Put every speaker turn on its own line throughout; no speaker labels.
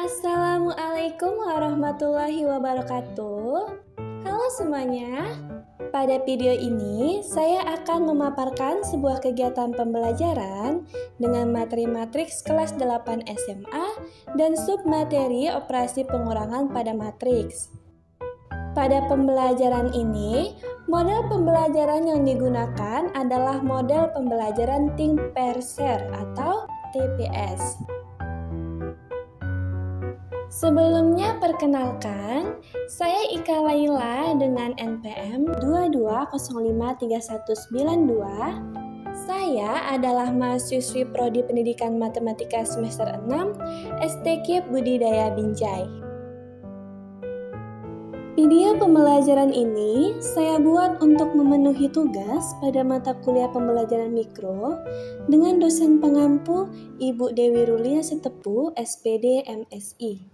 Assalamualaikum warahmatullahi wabarakatuh. Halo semuanya. Pada video ini, saya akan memaparkan sebuah kegiatan pembelajaran dengan materi matriks kelas 8 SMA dan submateri operasi pengurangan pada matriks. Pada pembelajaran ini, model pembelajaran yang digunakan adalah model pembelajaran Think Pair Share atau TPS. Sebelumnya perkenalkan, saya Ika Laila dengan NPM 22053192. Saya adalah mahasiswi Prodi Pendidikan Matematika semester 6 STQ Budidaya Binjai. Video pembelajaran ini saya buat untuk memenuhi tugas pada mata kuliah pembelajaran mikro dengan dosen pengampu Ibu Dewi Rulia Setepu, SPD MSI.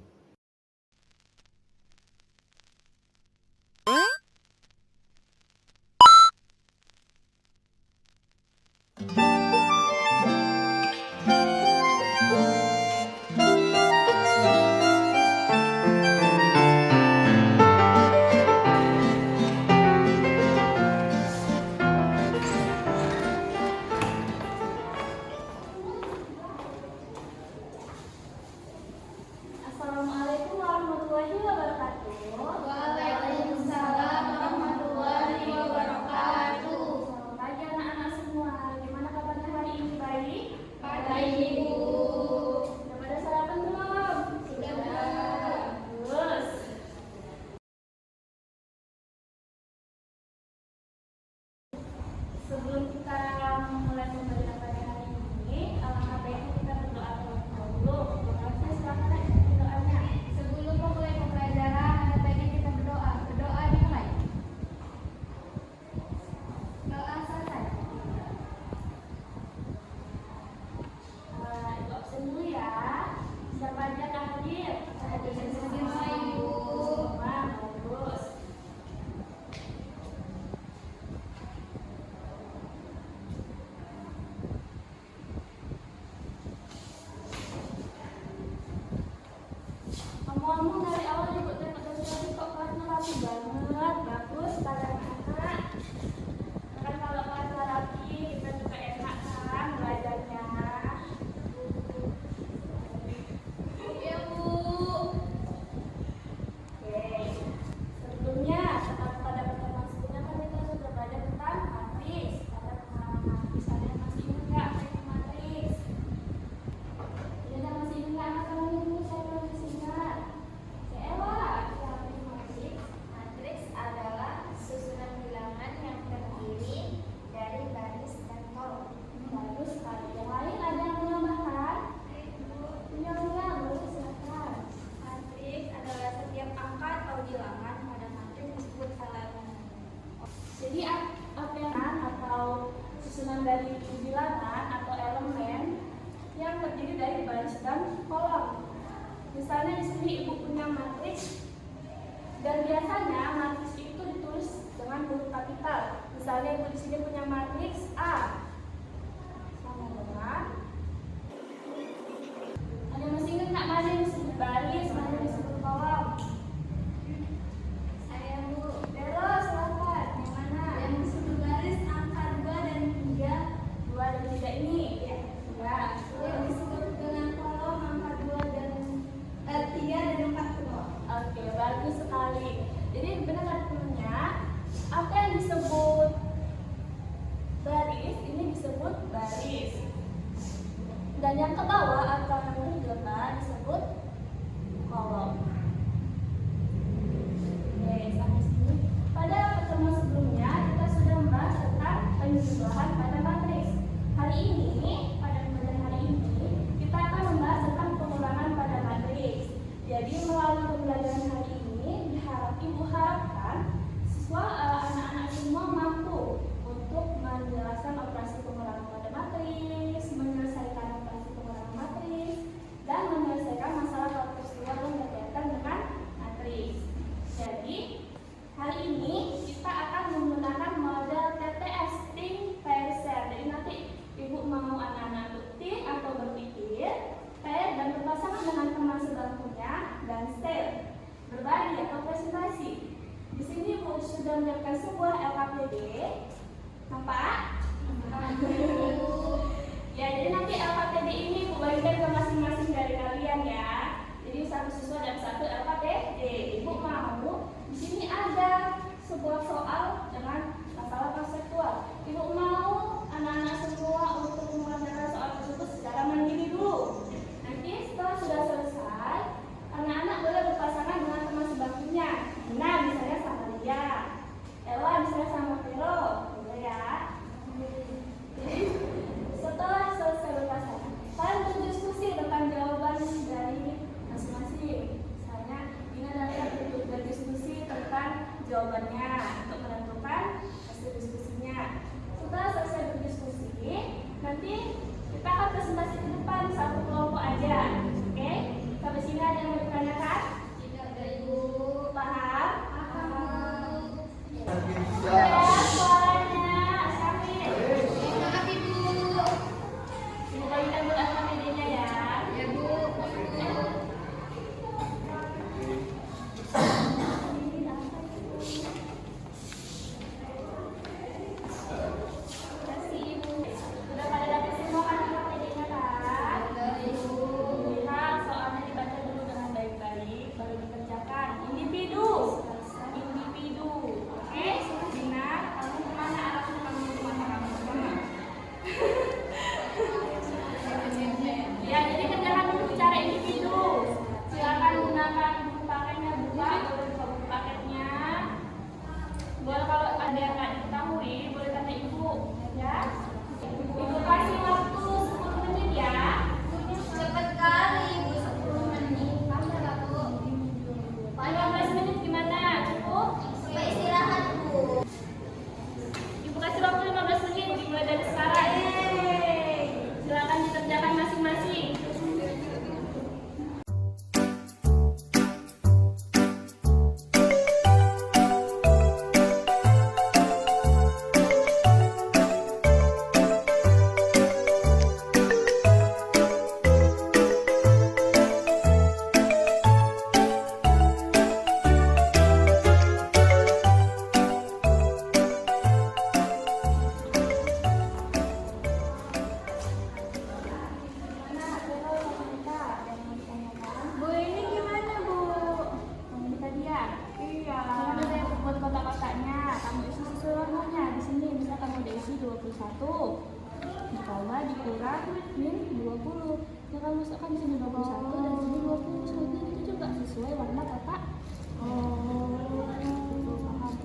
Assalamualaikum warahmatullahi wabarakatuh.
Waalaikumsalam warahmatullahi wabarakatuh.
Selamat pagi anak-anak semua. Gimana kabarnya hari ini? Baik?
Baik, Ibu.
Sudah pada sarapan belum?
Sudah.
Bagus. Sebelum kita mulai pembelajaran pada hari ini, alangkah baiknya kita berdoa terlebih dahulu. Silakan ikuti doanya.
Sebelum memulai pembelajaran, ada baiknya kita berdoa. Berdoa dimulai. Doa selesai.
Ibu absen dulu ya. Siapa aja yang hadir?
Hadir semua, Ibu.
Wah, bagus. Ngomong-ngomong dari awal ibu tengok dari tadi kok kelasnya rapi banget, bagus pada anak-anak. Kan kalau kelasnya rapi kita juga enak kan belajarnya.
Iya, Bu.
Oke, sebelumnya pada pertemuan sebelumnya kan kita sudah belajar tentang matris. Pada pengalaman matris kalian masih ingat nggak apa itu matris? Ada masih ingat nggak anak kamu ini? Saya belum masih ingat. Ella, siapa itu matris?
Matriks adalah susunan bilangan yang terdiri dari baris dan kolom.
Bagus sekali. Yang lain ada yang menambahkan? Punya bagus silakan.
Matriks adalah setiap angka atau bilangan pada matriks disebut halaman.
Jadi appelan atau susunan dari bilangan atau elemen yang terdiri dari baris dan kolom. Misalnya di sini ibu punya matriks dan biasanya matriks itu ditulis dengan huruf kapital. Misalnya ibu di sini punya matriks A sama dengan. Ada yang masih ingat nggak mana yang disebut baris, mana yang disebut kolom?
Saya, Bu.
Belo, silakan. Yang mana?
Yang disebut baris angka 2 dan 3.
2 dan 3 ini.
Ya.
Ya.
Yang disebut dengan kolom angka 2 dan 3 dan 4 semua.
Oke, bagus sekali. Jadi benar kan temennya, apa yang disebut baris, ini disebut baris. Dan yang ke bawah atau yang berjilbab disebut kolom. Oke, sampai sini. Pada pertemuan sebelumnya kita sudah membahas tentang penjumlahan pada matriks. Pada pembelajaran hari ini, kita akan membahas tentang pengurangan pada matriks. Jadi melalui pembelajaran hari ini, Ibu harapkan siswa anak-anak semua mampu untuk menjelaskan operasi pengurangan pada matriks, menyelesaikan operasi pengurangan matriks, D. Nampak? Ya, jadi nanti LKTD ini Ibu bagikan ke masing-masing dari kalian ya. Jadi satu siswa dan satu LKTD. Ibu mau di sini ada sebuah soal dengan masalah konseptual. Ibu mau anak-anak semua untuk mengerjakan soal tersebut secara mandiri dulu. Nanti setelah sudah selesai, anak-anak boleh berpasangan dengan teman sebangkunya. Nah, misalnya sama Lia, Ella misalnya sama Vero, boleh ya? Setelah selesai berpasangan, kalian berdiskusi tentang jawaban dari masing-masing. Misalnya, ini adalah untuk berdiskusi tentang jawabannya untuk menentukan hasil diskusinya. Setelah selesai berdiskusi, nanti kita akan presentasi ke depan satu kelompok aja. Oke? Sampai sini ada yang mau ditanyakan?
Tidak ada Ibu.
Paham?
Paham.
Ya, suaranya Syamil.
Maaf Ibu.
Ibu bagikan dulu LKPD-nya ya.
Ya Bu.
Kasih Ibu. Sudah pada dapat semua kan LKPD-nya kan?
Ada Ibu.
Lihat soalnya dibaca dulu dengan baik-baik, baru dikerjakan. Individu. Individu. Oke? Dina, kamu kemana arahnya? Kamu kemana kamu? Ya, jadi kerjakan dulu bicara individu. Silakan gunakan buku paketnya, buka, boleh buka buku paketnya. Boleh kalau ada yang nggak diketahui, boleh tanya ibu, ya. Ibu kasih waktu 10 menit ya.
Cepat kali Ibu, 10 menit. Tambah lah Bu.
15 menit gimana? Cukup?
Sampai istirahat Bu.
Ibu kasih waktu 15 menit dimulai dari sekarang. Silakan dikerjakan masing-masing. Bu, ini gimana Bu? Ini tadi ya? Iya. Ini udah saya buat kotak-kotaknya. Kamu isi sesuai warnanya. Di sini bisa kamu udah isi 21. Ditambah dikurang min 20. Ya kamu masukkan di sini 21 dan di sini 20. Nanti itu juga sesuai warna kotak. Oh. Paham.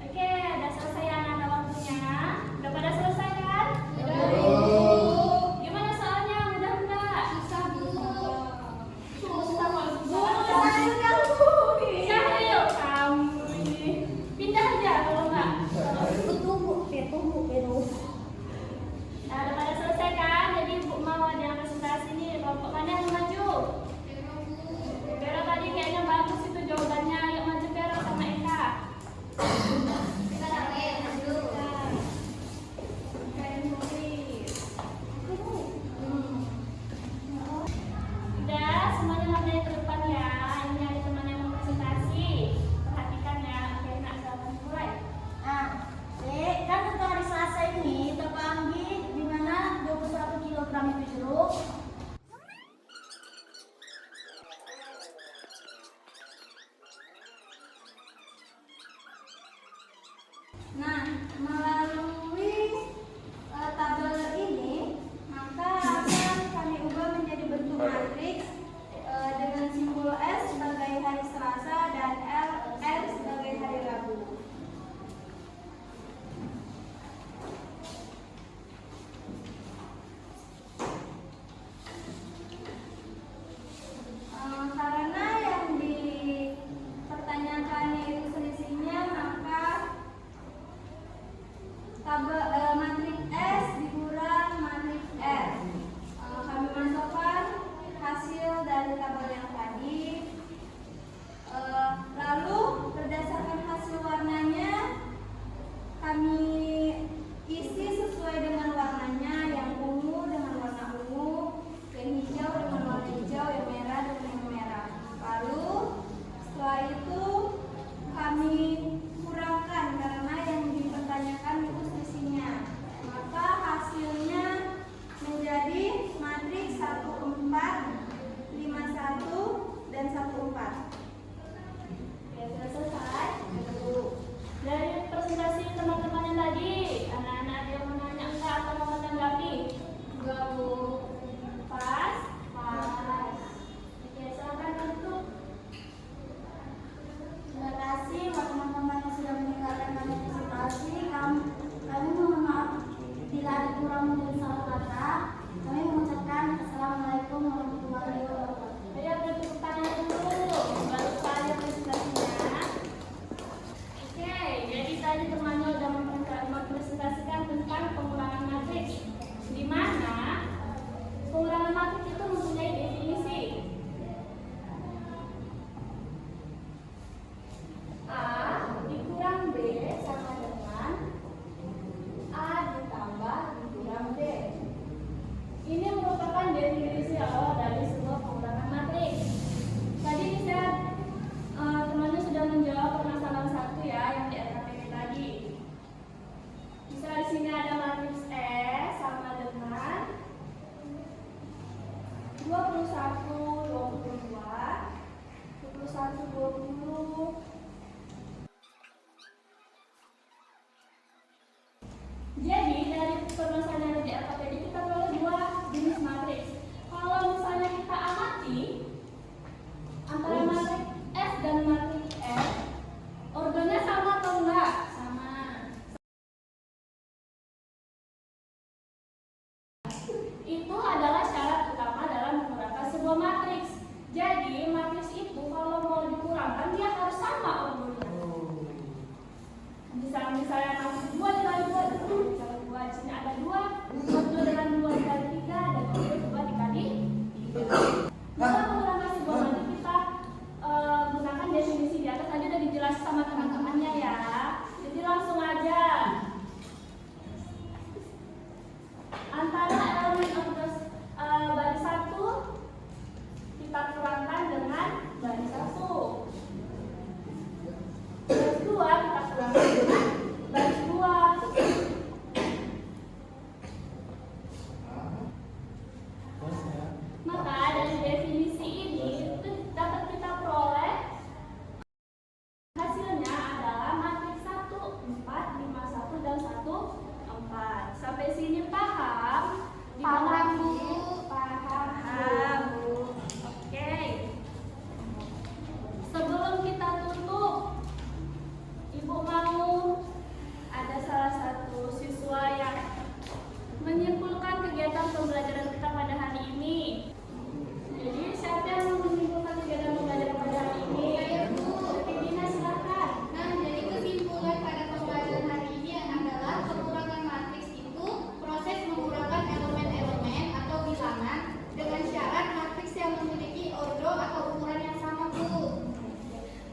Oke, udah selesai ya anak waktunya. Udah pada selesai kan? Gimana soalnya? Mudah enggak?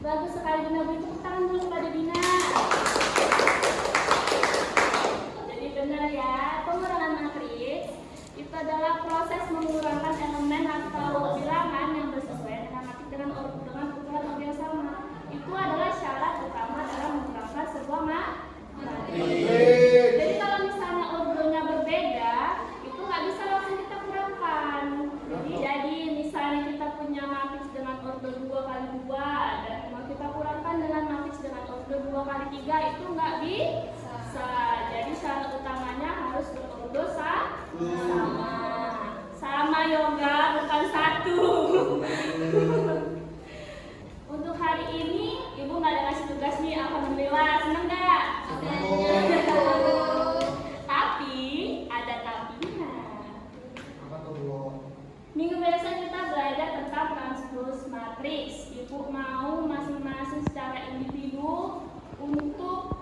Bagus sekali Dina, beri tepuk tangan dulu pada Dina. Jadi benar ya, pengurangan matriks itu adalah proses mengurangkan elemen atau bilangan yang bersesuaian dengan matriks dengan ukuran order yang sama. Itu adalah syarat utama dalam mengurangkan sebuah matriks. Jadi kalau misalnya ordernya berbeda, itu nggak bisa langsung kita kurangkan. Jadi misalnya kita punya matriks dengan order 2 kali 2 dan mau kita kurangkan dengan matriks dengan order 2 kali 3, itu nggak bisa. Jadi syarat utamanya harus berorder sama. Sama yoga, bukan satu. Untuk hari ini Ibu nggak ada ngasih tugas nih, alhamdulillah. Seneng nggak? Tapi ada tapinya. Minggu besok kita belajar tentang transpose matriks. Ibu mau masing-masing secara individu untuk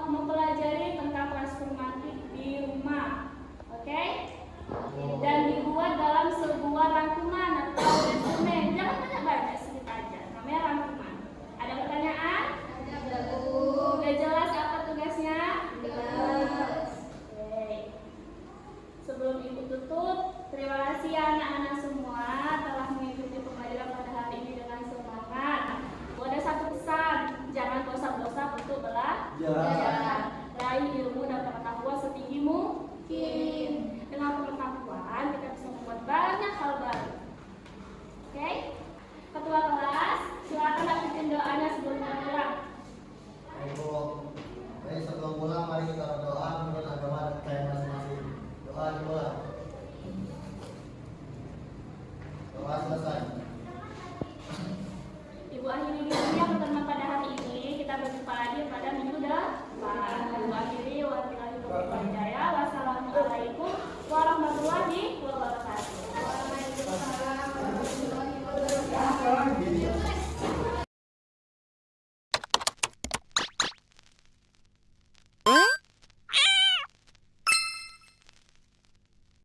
mempelajari tentang transpose matriks di rumah. Oke? Dan dibuat dalam sebuah rangkuman atau resume. Jangan banyak-banyak, sedikit aja. Namanya rangkuman. Ada pertanyaan? Udah jelas apa tugasnya? Jelas. Oke. Sebelum Ibu tutup, terima kasih ya anak-anak semua telah mengikuti pembelajaran pada hari ini dengan semangat. Ada satu pesan, jangan bosan-bosan untuk belajar. Raih ilmu dan pengetahuan setinggi mungkin. Dengan pengetahuan kita bisa membuat banyak hal baru. Oke? Ketua kelas, silakan lanjutin doanya sebelum kita pulang.
Ibu, baik sebelum pulang mari kita berdoa menurut agama dan kaya masing-masing. Doa dimulai. Doa selesai.
Ibu akhiri